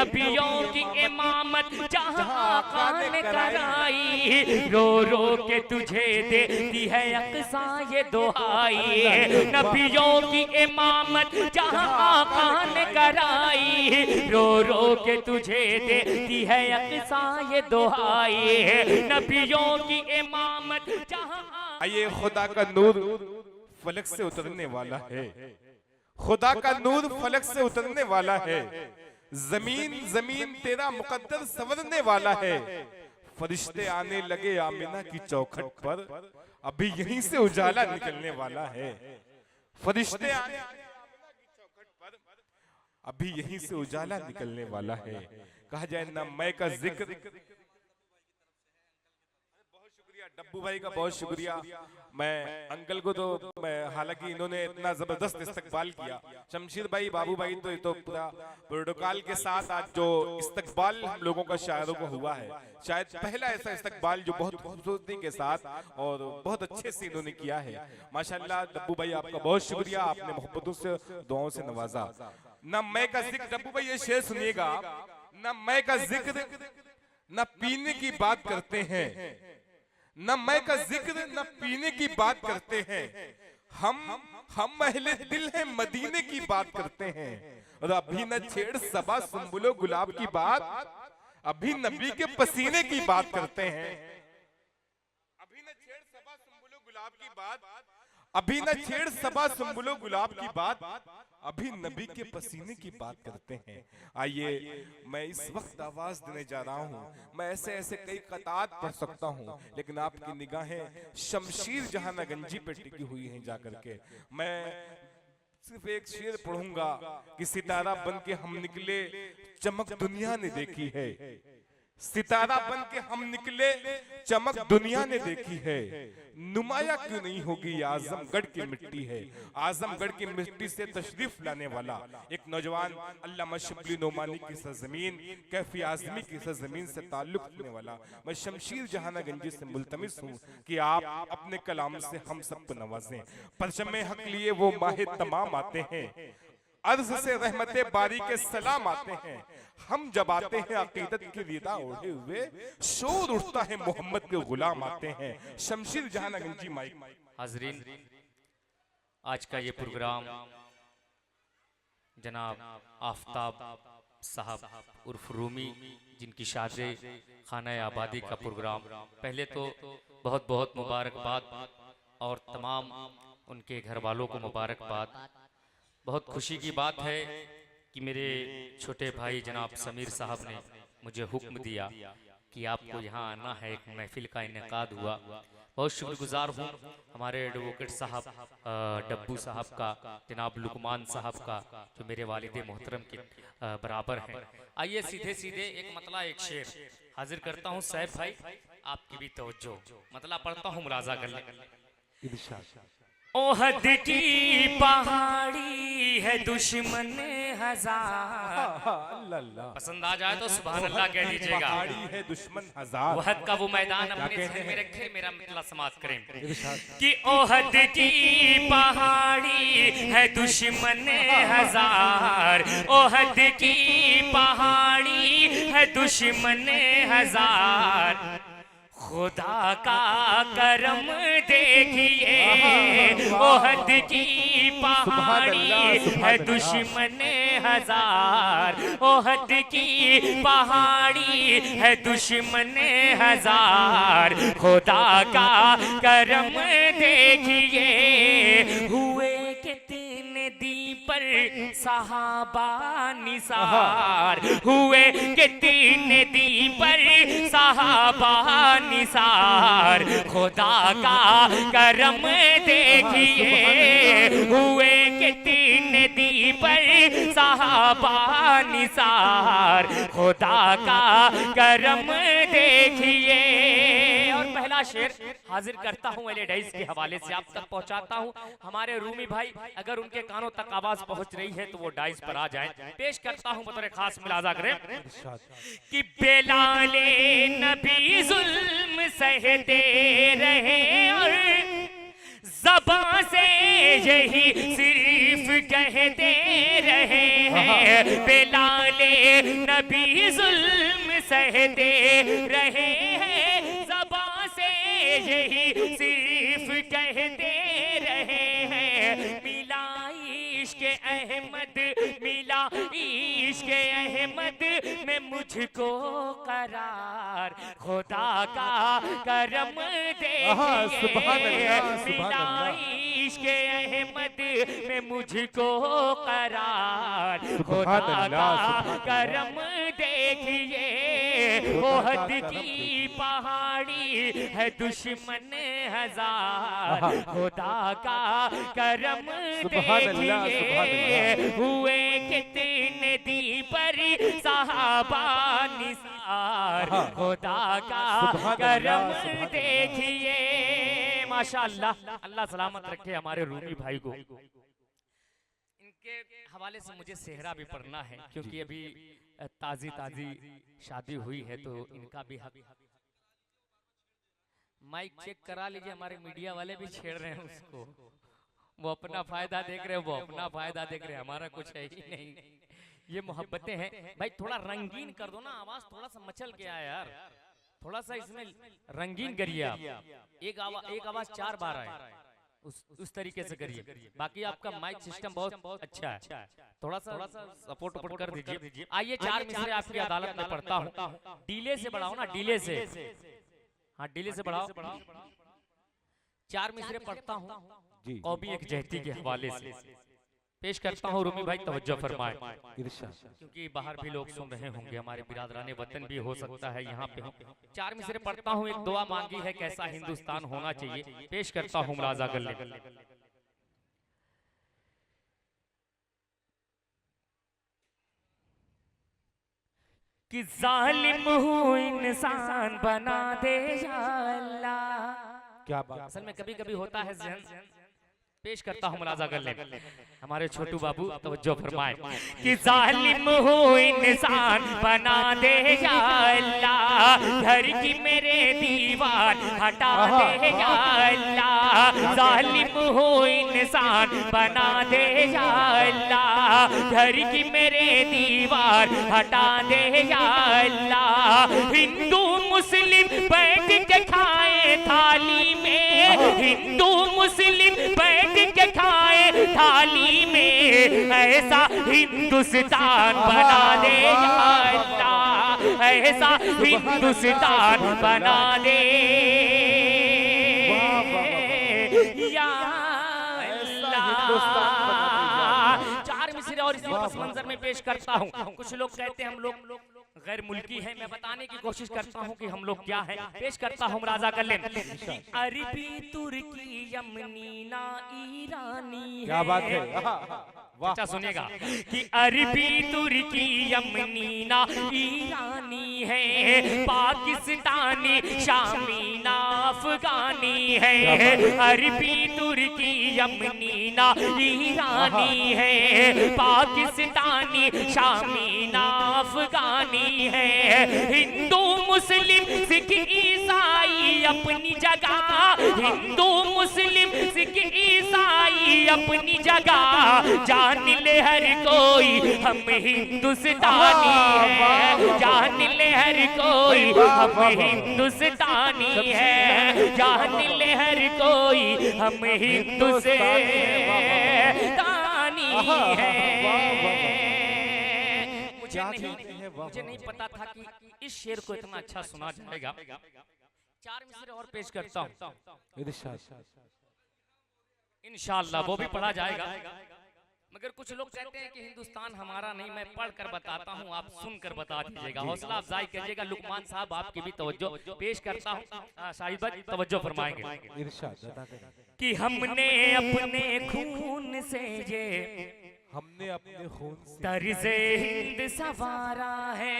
नबियों की इमामत जहां आका ने कराई, रो रो के तुझे देती है अक्सा ये दुआई। नबियों की इमामत जहां आका ने कराई, रो रो के तुझे देती है अक्सा ये दुआई। नबियों की इमामत जहां। ये खुदा का नूर फलक से उतरने वाला है, खुदा का नूर फलक से उतरने वाला है, जमीन जमीन तेरा मुकद्दर संवरने वाला है। फरिश्ते आने लगे आमिना की चौखट पर, अभी यहीं से उजाला निकलने वाला है। फरिश्ते आने लगे आमिना की चौखट पर, अभी यहीं से उजाला निकलने वाला है। कहा जाए ना मैं का जिक्र। डब्बू भाई का बहुत शुक्रिया। मैं अंकल को तो मैं हालांकि इन्होंने इतना जबरदस्त इस्तकबाल किया। शमशीर भाई, बाबू भाई तो पूरा प्रोटोकॉल के साथ आज जो इस्तकबाल हम लोगों का शायरों को हुआ है, शायद पहला ऐसा इस्तकबाल जो बहुत खूबसूरती के साथ और बहुत अच्छे से इन्होंने किया है। माशाल्लाह डब्बू भाई आपका बहुत शुक्रिया, आपने मोहब्बतों से दुआओं से नवाजा। न मैं का जिक्र, डब्बू भाई ये शेर सुनिएगा, न मैं का जिक्र न पीने की बात करते हैं, न मैं का जिक्र न पीने की बात करते हैं, हम अहले दिल हैं मदीने की बात करते हैं। और अभी न छेड़ सबा सुंबुलो गुलाब की बात, अभी नबी के पसीने की बात करते हैं। अभी न छेड़ सबा सुंबुलो गुलाब की बात, अभी न छेड़ सबा सुंबुलो गुलाब की बात, अभी नबी के पसीने की बात करते हैं। आइए मैं इस वक्त आवाज देने जा रहा हूँ। मैं ऐसे ऐसे कई कतात पढ़ सकता हूँ, लेकिन आपकी निगाहें शमशीर जहां गंजी पे टिकी हुई हैं जाकर के। मैं सिर्फ एक शेर पढ़ूंगा कि सितारा बन के हम निकले, चमक दुनिया ने देखी है। सितारा बन के हम निकले, चमक दुनिया ने देखी है। नुमाया क्यों नहीं होगी, आजमगढ़ की मिट्टी है। आजमगढ़ की मिट्टी से तशरीफ लाने वाला एक नौजवान अल्लामा शिबली नोमानी की सरजमीन, कैफी आजमी की सरजमीन से ताल्लुक रखने वाला मैं शमशीर जहां गंजी से मुल्तमिस हूँ कि आप अपने कलाम से हम सबको नवाजें। परचमे हक लिए वो माहे तमाम आते हैं, अर्ज से रहमते बारी के सलाम आते हैं। हम जब आते हैं अकीदत की रिदा ओढ़े हुए, शोर उठता है मोहम्मद के गुलाम आते हैं। शमशीर जहां गंजी माइक। हाजरीन, आज का ये प्रोग्राम जनाब आफ्ताब साहब उर्फ रूमी, जिनकी शादी खाना आबादी का प्रोग्राम, पहले तो बहुत बहुत मुबारकबाद और तमाम उनके घर वालों को मुबारकबाद। बहुत खुशी की बात है कि मेरे छोटे भाई जनाब समीर साहब ने मुझे हुक्म दिया कि आपको यहाँ आना है, एक महफिल का इनेकाद हुआ। बहुत शुक्रगुजार हूँ हमारे एडवोकेट साहब डब्बू साहब का, जनाब लुकमान साहब का, जो मेरे वालिद मोहतरम के बराबर हैं। आइए सीधे सीधे एक मतला एक शेर हाजिर करता हूँ। सैफ भाई आपकी भी तवज्जो, मतला पढ़ता हूँ, मुलाजा कर लें। ओहद की पहाड़ी है दुश्मन हजार, पसंद आ जाए तो सुभान अल्लाह कह दीजिएगा। पहाड़ी है दुश्मन हजार, ओहद का वो मैदान अपने ज़हन में रखे, मेरा मतलब समाज करें कि ओहद की पहाड़ी है दुश्मन हजार, ओहद की पहाड़ी है दुश्मन हजार, खुदा का करम देखिए, ओहद की पहाड़ी है दुश्मन हजार, ओहद की पहाड़ी है दुश्मन हजार, खुदा का करम देखिए। हुए कितने दी पर सहाबा निसार, हुए कितने दी पर सहाबा निसार, खुदा का करम देखिए। हुए कितने दी पर सहाबा निसार, खुदा का करम देखिए। और पहला शेर हाजिर करता हूँ एले डाइस के हवाले से आप तक पहुँचाता हूँ। हमारे रूमी भाई अगर उनके कानों तक आवाज पहुँच रही है तो वो डाइस पर आ जाए। पेश करता हूँ बतौर खास मुलाजा करें कि बेलाले नबी जुल्म सहते रहे और ज़बां से यही सिर्फ कहते रहे हैं, बेलाले नबी जुल्म सहते रहे हैं। ज़बां से यही सिर्फ कहते रहे हैं, मिला इश्क़ अहमद, मिला इश्क़ अहमद में मुझको करार, खुदा का करम देखिए। मिला इश्क़ अहमद में मुझको करार, खुदा का करम देखिए। ओहद की पहाड़ी है दुश्मन हजार, खुदा का करम देखिए। हुए कितने दी पर सहाबा निसार, खुदा का करम देखिए। माशाअल्लाह, अल्लाह सलामत रखे हमारे रूमी भाई को। इनके हवाले से मुझे सेहरा भी पढ़ना है, क्योंकि अभी ताजी शादी हुई है, तो इनका भी हक। माइक चेक करा लीजिए, हमारे मीडिया वाले भी छेड़ रहे हैं उसको। वो अपना फायदा देख रहे हैं, वो अपना फायदा देख रहे हैं, हमारा कुछ है ही नहीं। ये मोहब्बतें हैं भाई, थोड़ा रंगीन कर दो ना, आवाज थोड़ा सा मचल के आया यार, थोड़ा सा इसमें रंगीन करिए आप। एक आवाज 4 बार आए, उस तरीके से करिए। बाकी आपका माइक सिस्टम बहुत अच्छा है, थोड़ा सा सपोर्ट कर दीजिए। आइए 4 मिसरे आपकी अदालत में पढ़ता हूँ। डीले से बढ़ाओ ना, डीले से, हाँ डीले से बढ़ाओ। 4 मिसरे पढ़ता हूँ कौमी एक जहती के हवाले से पेश करता हूँ। रूमी भाई तवज्जो फरमाए, क्योंकि बाहर भी लोग सुन रहे होंगे, हमारे बिरादराने वतन भी हो सकता है यहाँ पे। 4 मिसरे पढ़ता हूँ। एक दुआ मांगी है, कैसा हिंदुस्तान होना चाहिए, पेश करता हूँ मुलाजा कर ले। कि जालिम हूँ इंसान बना दे या अल्लाह। क्या बात, असल में कभी कभी होता है ज़हन। पेश करता हूँ मुलाजा कर ले, हमारे छोटू बाबू तवज्जो फरमाए। कि जालिम हूँ इंसान बना दे या अल्लाह, घर की मेरे दीवार हटा दे या अल्लाह। जालिम हूँ इंसान बना दे या अल्लाह, घर की मेरे दीवार हटा दे या अल्लाह। हिंदू मुस्लिम बैठ के खाए थाली में, हिंदू मुस्लिम बैठ के खाए थाली में, ऐसा हिंदुस्तान बना दे या अल्लाह, ऐसा हिंदुस्तान बना दे या अल्लाह। 4 मिसरे और इसी पस मंजर में पेश करता हूँ। कुछ लोग कहते हैं हम लोग गैर मुल्की है, मैं बताने की कोशिश करता हूँ कि हम लोग क्या हैं। पेश करता हूँ राजा कर ले। अरबी तुर्की यमनी ना ईरानी है, क्या बात है, अच्छा सुनिएगा। कि अरबी तुर्की यमनी ना ईरानी है, पाकिस्तानी शामी ना अफगानी है। अरबी तुर्की यमनी ना ईरानी है, पाकिस्तानी शामी ना अफगानी है। हिंदू मुस्लिम सिख ईसाई अपनी जगह, हिंदू मुस्लिम सिख ईसाई अपनी जगह। जान ले हर कोई हम हिंदुस्तानी है, जान ले हर कोई हम हिंदुस्तानी है, जान ले हर कोई हम हिंदुस्तानी है। मुझे नहीं पता था कि इस शेर को इतना अच्छा सुना जाएगा। 4 मिसरे और पेश करता हूँ इंशाअल्लाह, वो भी पढ़ा जाएगा। मगर कुछ लोग कहते हैं कि हिंदुस्तान हमारा नहीं, मैं पढ़ कर बताता हूँ, आप सुनकर बता दीजिएगा, हौसला अफजाई करिएगा। लुकमान साहब आपकी भी तवज्जो पेश करता हूँ, शाहिद भाई तवज्जो फरमाएंगे। कि हमने अपने खून से ये, हमने अपने खून से तर्ज़े हिंद सवारा है।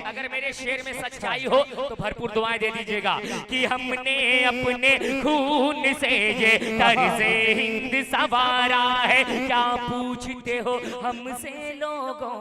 अगर मेरे शेर में सच्चाई हो तो भरपूर दुआएं दे दीजिएगा। कि हमने अपने खून से ये तर्ज़े हिंद सवारा है। क्या पूछते हो हमसे लोगों,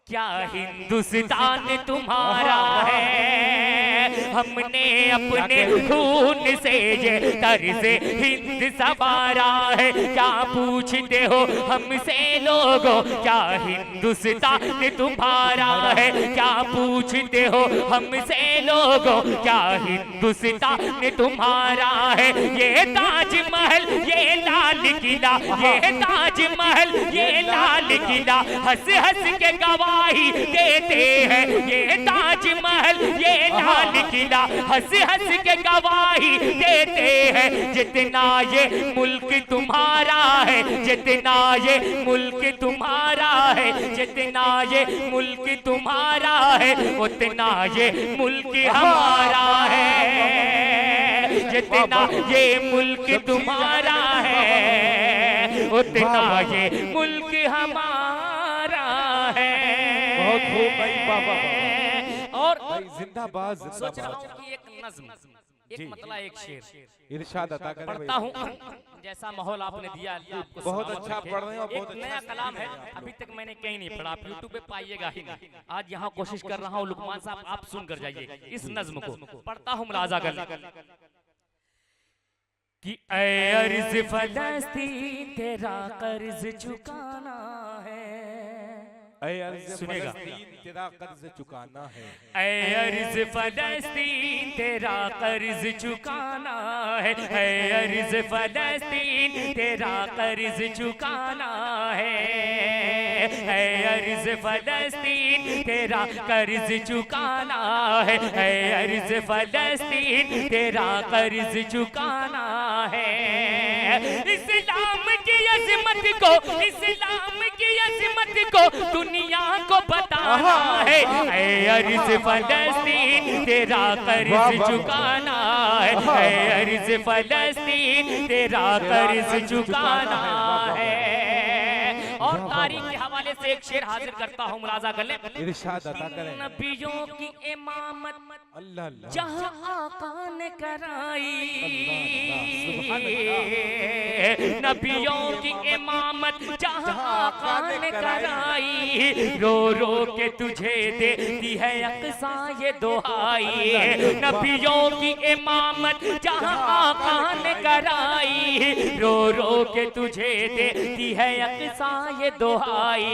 क्या हिंदुस्तान तुम्हारा है? हमने अपने खून से ये तर्ज हिंद संवारा है। क्या पूछते हो हमसे लोगों, क्या हिंदुस्तान तुम्हारा है? क्या पूछते हो हमसे लोगों, क्या हिंदुस्तान तुम्हारा है? ये ताजमहल, ये लाल किला, ये ताजमहल, ये लाल किला हंस हंस के गवाही देते हैं। ये ताजमहल, ये लाल किला हंस हंस के गवाही देते हैं। जितना ये मुल्क तुम्हारा है, जितना ये मुल्क तुम्हारा है, जितना ये मुल्क तुम्हारा है, उतना ये मुल्क हमारा है। जितना ये मुल्क तुम्हारा है, उतना ये मुल्क हमारा है। बहुत खूब भाई, बाबा। और जिंदाबाद सोच रहा हूँ कि एक नज्म, एक मतलब एक शेर इरशाद अता करें पढ़ता हूँ। जैसा माहौल आपने दिया, बहुत अच्छा पढ़ रहे हो, बहुत नया कलाम है, अभी तक मैंने कहीं नहीं पढ़ा, आप यूट्यूब पे पाइएगा ही नहीं। आज यहाँ कोशिश कर रहा हूँ, लुकमान साहब आप सुन कर जाइए इस नज्म को। पढ़ता हूँ मुलाजा कर कि ऐ अर्ज़ फ़लस्तीन तेरा कर्ज चुकाना है। सुनेगा, तेरा कर्ज चुकाना है। ऐ अर्ज़ फ़लस्तीन तेरा कर्ज चुकाना है। ऐ अर्ज़ फ़लस्तीन तेरा कर्ज चुकाना है। ऐ अर्ज़ फ़लस्तीन तेरा कर्ज चुकाना है। ऐ अर्ज़ फ़लस्तीन तेरा कर्ज चुकाना है। इस्लाम की अज़मत को, इस्लाम की अज़मत को दुनिया को बताना है। ऐ अर्ज़ फ़लस्तीन तेरा कर्ज चुकाना है। ऐ अर्ज़ फ़लस्तीन तेरा कर्ज चुकाना है। और तारीख के हवाले से एक शेर हाजिर करता हूँ, मुलाजा कर ले। इरशाद अता करें। नबियों की इमामत अल्लाह अल्लाह, जहाँ आका ने कराई, नबियों की इमामत जहाँ आका ने कराई, रो रो के तुझे देती है अक़सा ये दुहाई। नबियों की इमामत जहाँ आका ने कराई, रो रो के तुझे देती है अक़सा ये दुहाई।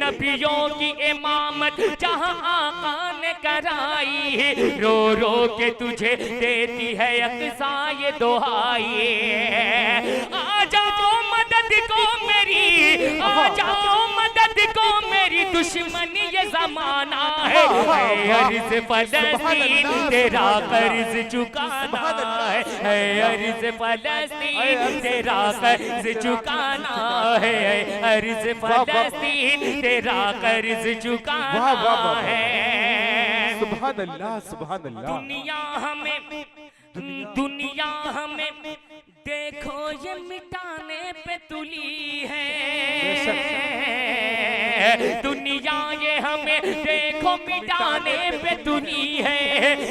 नबियों की इमामत जहाँ आका ने कराई, रो रो के तुझे देती है अक़सा ये दुहाई। आ जाओ मदद को मेरी, आ जाओ मदद को मेरी, दुश्मन ये जमाना है। ऐ अर्ज़ फ़लस्तीन तेरा कर्ज चुकाना है। ऐ अर्ज़ फ़लस्तीन तेरा कर्ज चुकाना है। ऐ अर्ज़ फ़लस्तीन तेरा कर्ज चुकाना है। सुभान अल्लाह, सुभान अल्लाह। दुनिया हमें देखो ये मिटाने पे तुली है। दुनिया ये हमें देखो मिटाने पे तुली है।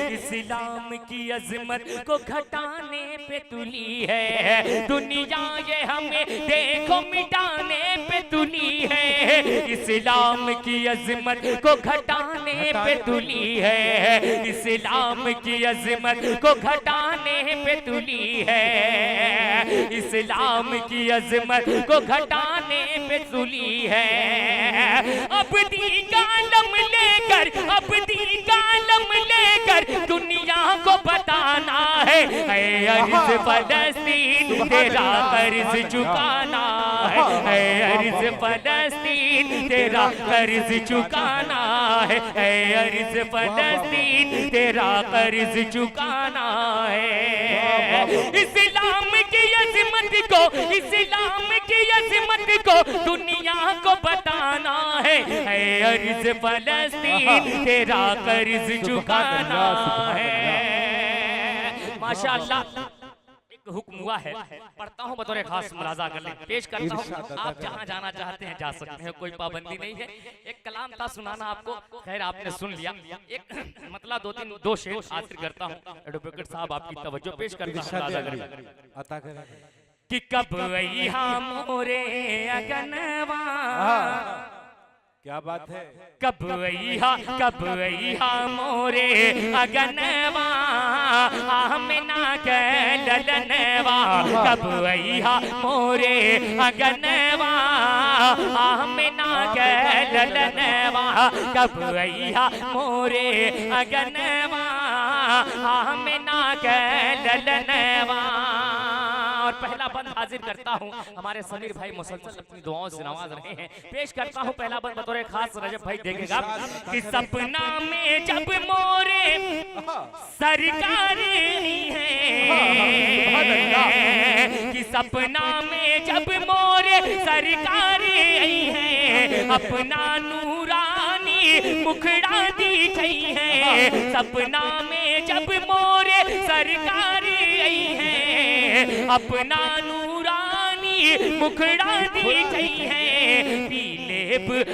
इस्लाम की अज़मत को घटाने पे तुली है। दुनिया ये हमें देखो मिटाने पे तुली है। इस्लाम की अज़मत को घटाने पे तुली है। इस्लाम की अज़मत को घटाने पे तुली है। इस्लाम की अज़मत को घटाने पे तुली है। अब्दी कालम लेकर, अब्दी कालम लेकर दुनिया को बताना है। ऐ अर्ज़ फ़लस्तीन तेरा कर्ज चुकाना है। ऐ अर्ज़ फ़लस्तीन तेरा कर्ज चुकाना है। ऐ अर्ज़ फ़लस्तीन तेरा कर्ज चुकाना है। इस्लाम की अज़मत को, इस्लाम की अज़मत को दुनिया को बताना है। ऐ अर्ज़ फ़लस्तीन तेरा कर्ज चुकाना है। माशाअल्लाह एक हुक्म हुआ है, पढ़ता हूँ बतौर खास मुलाजा कर लें, पेश करता हूँ। आप जहाँ जाना चाहते हैं जा सकते हैं, कोई पाबंदी नहीं है। एक कलाम था सुनाना आपको, खैर आपने सुन लिया। एक मतलब दो शेर हासिल करता हूँ। एडवोकेट साहब आपकी तवज्जो पेश करता हूँ, मुलाजा करें कि कब आई मोरे अगनवा, क्या बात है। कब अइहा मोरे अगनवा आमिना के ललनवा। कब अइहा मोरे अगनवा आमिना के ललनवा। कब अइहा मोरे अगनवा आमिना के ललनवा। और पहला बंद हाजिर करता हूँ, हमारे समीर भाई मुसलसल अपनी दुआओं से नवाज रहे हैं। पेश करता हूँ पहला बंद बतौर खास रजब भाई देखेगा कि सपना में जब मोरे सरकार है, कि सपना में जब मोरे सरकार है, अपना नूरानी मुखड़ा दिखई है। सपना में जब मोरे सरकार है, अपना नूरानी मुखड़ा दिखई है।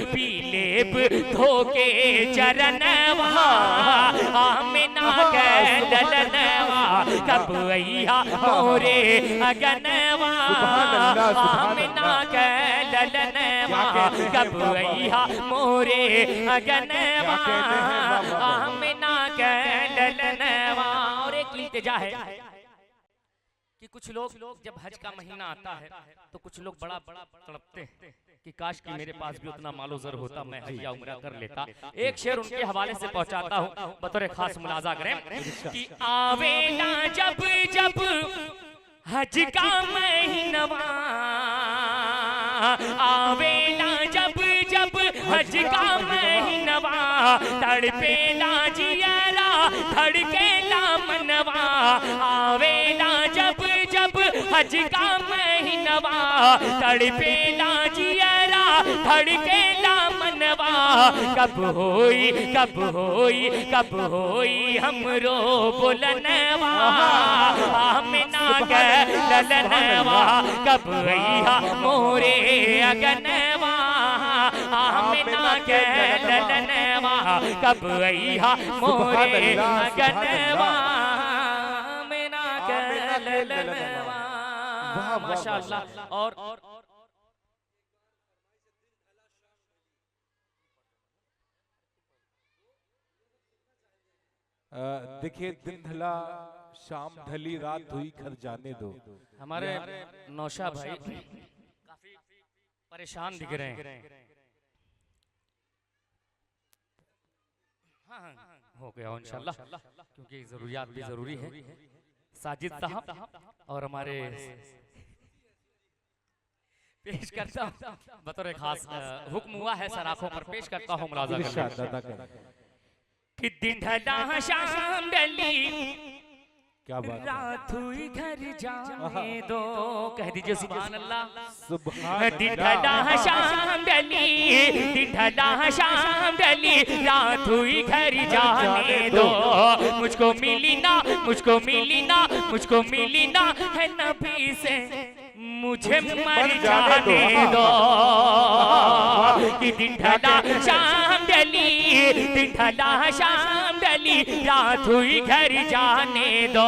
पीलेब धोके चरणवा आमिना के ललनवा। कब अइहा मोरे अगनवा आमिना के ललनवा। कब अइहा मोरे अगनवा आमिना के ललनवा। और एक इल्तिजा है कि कुछ लोग जब हज का महीना आता है तो कुछ लोग बड़ा तड़पते हैं कि काश कि मेरे पास भी उतना मालो ज़र होता, मैं हज या उम्रा कर लेता। एक शेर उनके हवाले से पहुंचाता हूं बतौर खास मुलाजा करें कि आवेला जब जब हज का महीनवा, आवेला जब जब हज का महीनवा। तड़पेला जियारा धड़केला मनवा। आवेला जब जब हज का महीनवा। तड़पेला जियारा धड़केला मनवा। कब होई कब होई हमरो बुलनवा आमिना के ललनवा। कब अइहा मोरे अगनवा आमिना के ललनवा। कब अइहा मोरे अगनवा आमिना के ललनवा। माशाअल्लाह। और देखिए, दिन ढला शाम ढली रात हुई घर जाने दो। हमारे नौशा भाई काफी परेशान दिख रहे हैं। हाँ हो गया इंशाल्लाह, क्योंकि जरूरियात भी जरूरी है। साजिद साहब और हमारे पेश करता हूँ बतौर खास हुक्म हुआ है सर आंखों पर पेश करता हूँ मुलाजा कि दिन ढला शाम ढली क्या बात, रात हुई घर जाने दो। कह दीजिए सुभान अल्लाह। सुभान दिन ढला शाम ढली, दिन ढला शाम ढली, रात हुई घर जाने दो। मुझको मिली ना मुझको मिली ना है नबी से, मुझे मर जाने दो। कि दिन ढला शाम ढली, दिन ढला शाम ढली, रात हुई घर जाने दो।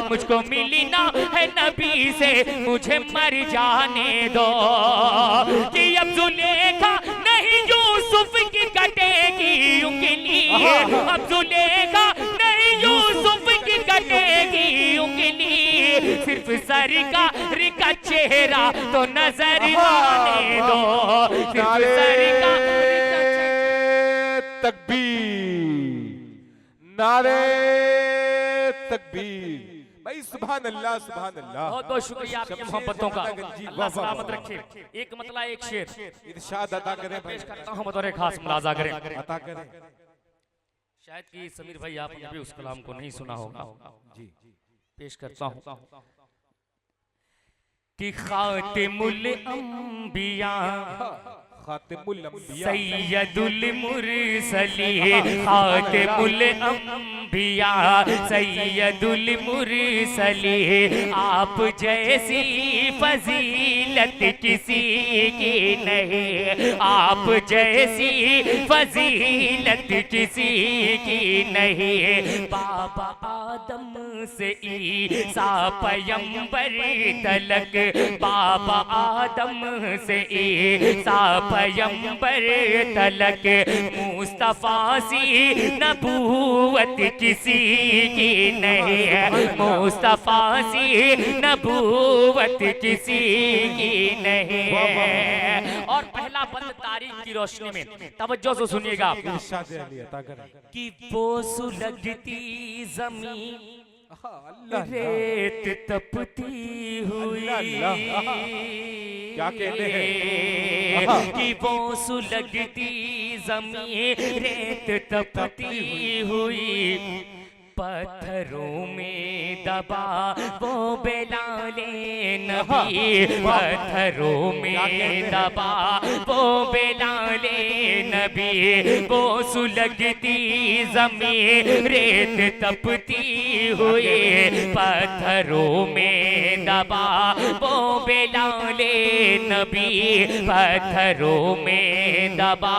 मुझको मिली ना है नबी से, मुझे मर जाने दो। कि अब जुलेखा नहीं यूसुफ की कटेगी उंगली, अब जुलेखा नहीं यूसुफ की कटेगी उंगली। सिर्फ सरकार का चेहरा तो नजर आने दो। सिर्फ सरकार तकबीर, नारे तकबीर। भाई सुभान अल्लाह सुभान अल्लाह। बहुत बहुत शुक्रिया आपकी मोहब्बतों का, अल्लाह सलामत रखे। एक मतला एक शेर इरशाद अता करें, पेश करता हूं बतौर खास मुलाजा करें। अता करें। शायद कि समीर भाई आपने भी उस कलाम को नहीं सुना होगा जी। पेश करता हूं कि खातिमुल अंबिया खातिमुल अंबिया सैयदुल मुरसलीन, खातिमुल अंबिया सैयदुल मुरसलीन। आप जैसी फजीलत किसी की नहीं, आप जैसी फजीलत किसी की नहीं। बाबा आदम से ईसा पयंबर तलक, बाबा आदम से ईसा पैगंबर तलक मुस्तफा सी नबूवत किसी की नहीं है, मुस्तफा सी नबूवत किसी की नहीं है। और पहला बंद तारीख की रोशनी में तवज्जो से सुनिएगा कि वो सुलगती जमीन रेत तपती हुई, क्या कहते हैं कि वो सुलगती जमीन रेत तपती हुई, पत्थरों में दबा वो बेलाले नबी, पत्थरों में दबा वो बेलाले नबी, वो सुलगती जमीन रेत तपती हुई, पत्थरों में दबा वो बेलाले नबी, पत्थरों में दबा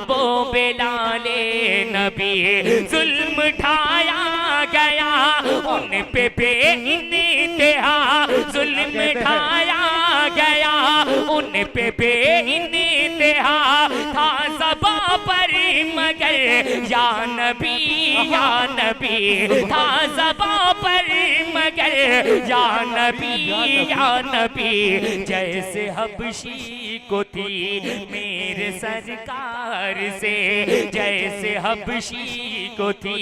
वो बेलाले नबी, जुल्म ढाया गया उन पे बेइंतहा, जुल्म ढाया गया उन पे बेइंतहा, था ज़बां पर मगर या नबी था ज़बां पर मगर या नबी, जैसे हबशी को थी मेरे सरकार से, जैसे हबशी को थी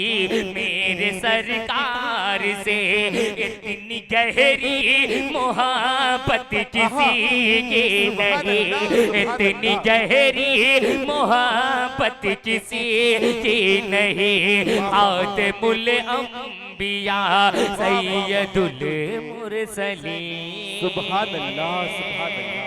मेरे सरकार से, इतनी गहरी मोहब्बत किसी की नहीं, इतनी गहरी मोहब्बत किसी की नहीं। खातिमुल अंबिया सैयदुल मुरसलीन। सुभान अल्लाह, सुभान अल्लाह।